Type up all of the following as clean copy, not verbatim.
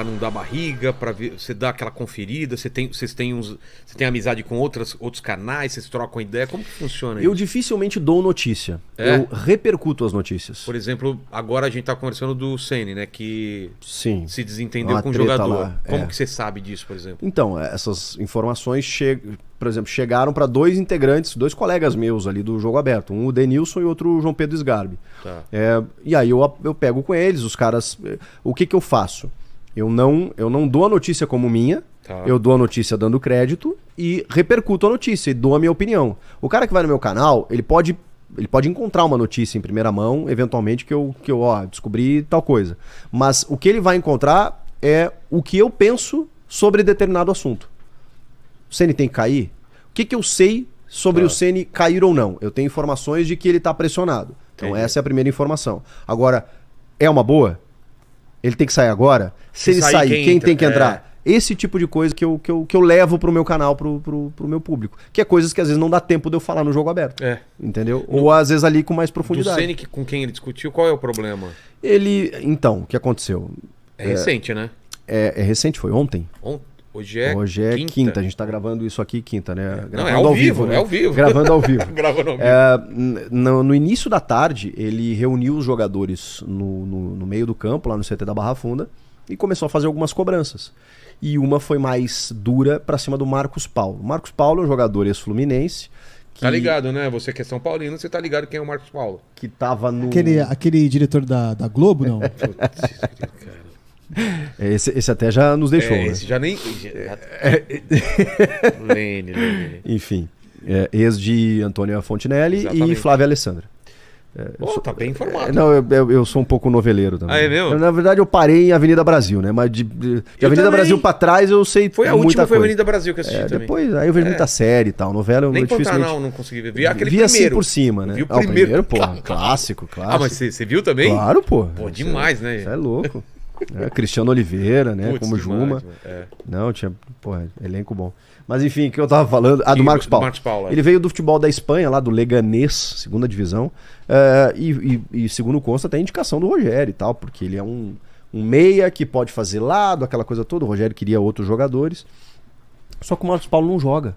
não dar barriga, para você dar aquela conferida, você tem amizade com outros canais, vocês trocam ideia, como que funciona Eu isso? dificilmente dou notícia. Eu repercuto as notícias. Por exemplo, agora a gente tá conversando do Ceni, né, que Sim. se desentendeu Uma com o treta jogador. lá, Como que você sabe disso, por exemplo? Então, essas informações, por exemplo, chegaram para 2 integrantes, 2 colegas meus ali do Jogo Aberto. Um o Denilson e outro o João Pedro Sgarbi. Tá. E aí eu pego com eles, os caras... O que eu faço? Eu não dou a notícia como minha, Tá. eu dou a notícia dando crédito e repercuto a notícia e dou a minha opinião. O cara que vai no meu canal, ele pode encontrar uma notícia em primeira mão, eventualmente, que eu descobri tal coisa. Mas o que ele vai encontrar é o que eu penso sobre determinado assunto. O Ceni tem que cair? O que eu sei sobre o Ceni cair ou não? Eu tenho informações de que ele está pressionado. Então essa é a primeira informação. Agora, é uma boa? Ele tem que sair agora? Se ele sair, quem tem que entrar? Esse tipo de coisa que eu levo pro meu canal, pro meu público. Que é coisas que às vezes não dá tempo de eu falar no Jogo Aberto. Entendeu? Ou às vezes ali com mais profundidade. Do Ceni com quem ele discutiu, qual é o problema? Então, o que aconteceu? É recente, né? É recente, foi ontem. Hoje é quinta. A gente tá gravando isso aqui quinta, né? Não, é ao vivo, né? É ao vivo. Gravando ao vivo. Gravando ao vivo. No início da tarde, ele reuniu os jogadores no meio do campo, lá no CT da Barra Funda, e começou a fazer algumas cobranças. E uma foi mais dura pra cima do Marcos Paulo. O Marcos Paulo é um jogador ex-fluminense. Tá ligado, né? Você que é São Paulino, você tá ligado quem é o Marcos Paulo. Que tava no... Aquele diretor da Globo, não? Putz, cara. Esse até já nos deixou, né? Esse já nem... Lene. Enfim, ex de Antônia Fontinelli. Exatamente. E Flávia Alessandra. Tá bem informado. Não, eu sou um pouco noveleiro também. Ah, é mesmo? Na verdade, eu parei em Avenida Brasil, né? Mas de Avenida também. Brasil pra trás eu sei foi a muita última, coisa. foi a Avenida Brasil que eu assisti também. Depois, aí eu vejo muita série e tal. Novela eu nem dificilmente... não consegui ver. Vi aquele vi primeiro. Assim por cima, né? Vi o primeiro, pô. Clássico. Ah, mas você viu também? Claro, pô. Pô, demais, né? Isso é louco. Cristiano Oliveira, né? Como demais, Juma. Não, tinha, elenco bom. Mas enfim, o que eu tava falando? Do Marcos Paulo. Marcos Paulo, Ele veio do futebol da Espanha, lá do Leganés, segunda divisão. E segundo consta, tem indicação do Rogério e tal, porque ele é um meia que pode fazer lado, aquela coisa toda. O Rogério queria outros jogadores. Só que o Marcos Paulo não joga.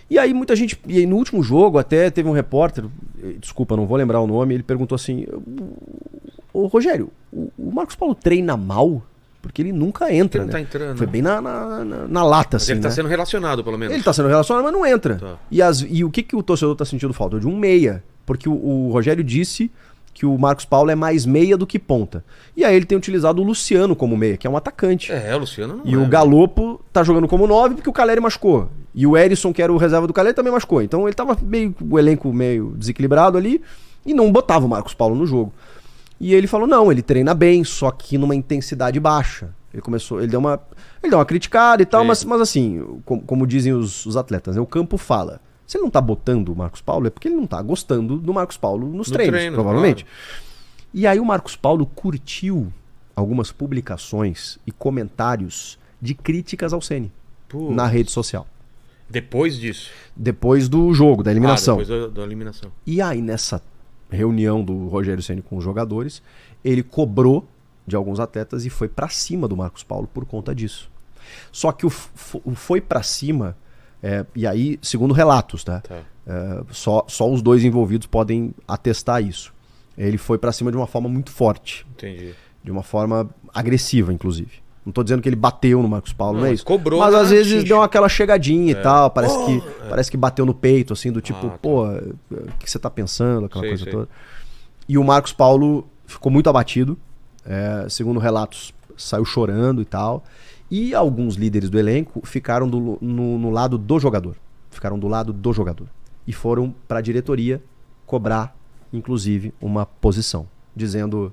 E aí muita gente... E aí no último jogo até teve um repórter, desculpa, não vou lembrar o nome, ele perguntou assim... Ô Rogério, o Marcos Paulo treina mal? Porque ele nunca entra, ele não né? tá entrando. Foi bem na lata, mas assim, ele tá né? sendo relacionado, pelo menos. Ele tá sendo relacionado, mas não entra. Tá. E o que o torcedor tá sentindo falta? De um meia. Porque o Rogério disse que o Marcos Paulo é mais meia do que ponta. E aí ele tem utilizado o Luciano como meia, que é um atacante. O Luciano não E o Galopo tá jogando como 9 porque o Caleri machucou. E o Erisson, que era o reserva do Caleri, também machucou. Então ele tava o elenco meio desequilibrado ali e não botava o Marcos Paulo no jogo. E ele falou, não, ele treina bem, só que numa intensidade baixa. Ele deu uma criticada e tal, mas assim, como dizem os atletas, né, o campo fala. Se ele não tá botando o Marcos Paulo, é porque ele não tá gostando do Marcos Paulo nos treinos, provavelmente. Claro. E aí o Marcos Paulo curtiu algumas publicações e comentários de críticas ao Ceni na rede social. Depois disso? Depois do jogo, da eliminação. Depois da eliminação. E aí nessa reunião do Rogério Ceni com os jogadores, ele cobrou de alguns atletas e foi pra cima do Marcos Paulo por conta disso. Só que o foi pra cima, e aí, segundo relatos, tá? Só os dois envolvidos podem atestar isso. Ele foi pra cima de uma forma muito forte. Entendi. De uma forma agressiva, inclusive. Não tô dizendo que ele bateu no Marcos Paulo, não é isso. Cobrou, mas às vezes deu aquela chegadinha e tal. Parece que bateu no peito, assim, do tipo, o que você tá pensando? Aquela coisa toda. E o Marcos Paulo ficou muito abatido. Segundo relatos, saiu chorando e tal. E alguns líderes do elenco ficaram no lado do jogador. Ficaram do lado do jogador. E foram pra diretoria cobrar, inclusive, uma posição. Dizendo,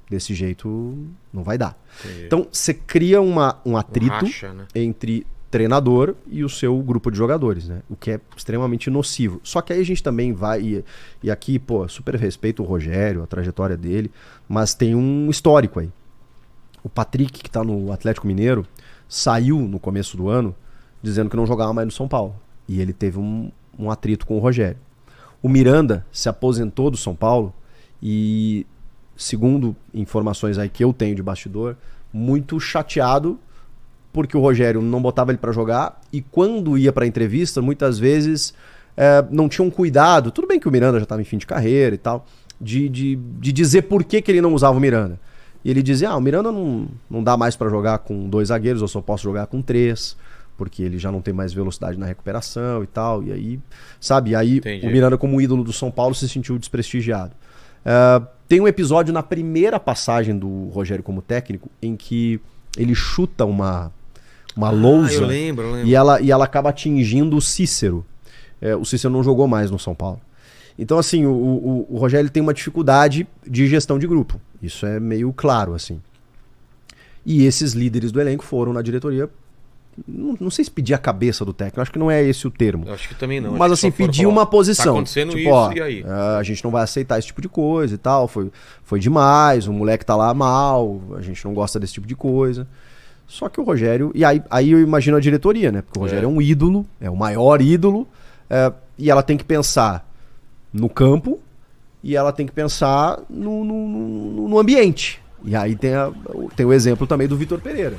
desse jeito não vai dar. Entendi. Então você cria um atrito racha, né? entre treinador e o seu grupo de jogadores, né? O que é extremamente nocivo. Só que aí a gente também vai... E aqui, super respeito o Rogério, a trajetória dele, mas tem um histórico aí. O Patrick, que tá no Atlético Mineiro, saiu no começo do ano dizendo que não jogava mais no São Paulo. E ele teve um atrito com o Rogério. O Miranda se aposentou do São Paulo e... Segundo informações aí que eu tenho de bastidor, muito chateado porque o Rogério não botava ele pra jogar e quando ia pra entrevista, muitas vezes não tinha um cuidado. Tudo bem que o Miranda já estava em fim de carreira e tal, de dizer por que ele não usava o Miranda. E ele dizia, o Miranda não dá mais pra jogar com 2 zagueiros, eu só posso jogar com 3, porque ele já não tem mais velocidade na recuperação e tal. E aí, sabe, Entendi. O Miranda como ídolo do São Paulo se sentiu desprestigiado. Tem um episódio na primeira passagem do Rogério como técnico em que ele chuta uma lousa eu lembro. e ela acaba atingindo o Cícero. O Cícero não jogou mais no São Paulo. Então, assim, o Rogério tem uma dificuldade de gestão de grupo. Isso é meio claro, assim. E esses líderes do elenco foram na diretoria, não sei se pedir a cabeça do técnico, acho que não é esse o termo. Eu acho que também não. Mas Acho que assim, só foram pedir falar, uma posição. Tá acontecendo tipo, isso, e aí? A gente não vai aceitar esse tipo de coisa e tal. Foi demais, o moleque tá lá mal, a gente não gosta desse tipo de coisa. Só que o Rogério... E aí eu imagino a diretoria, né? Porque o Rogério é um ídolo, é o maior ídolo, e ela tem que pensar no campo e ela tem que pensar no ambiente. E aí tem o exemplo também do Vitor Pereira.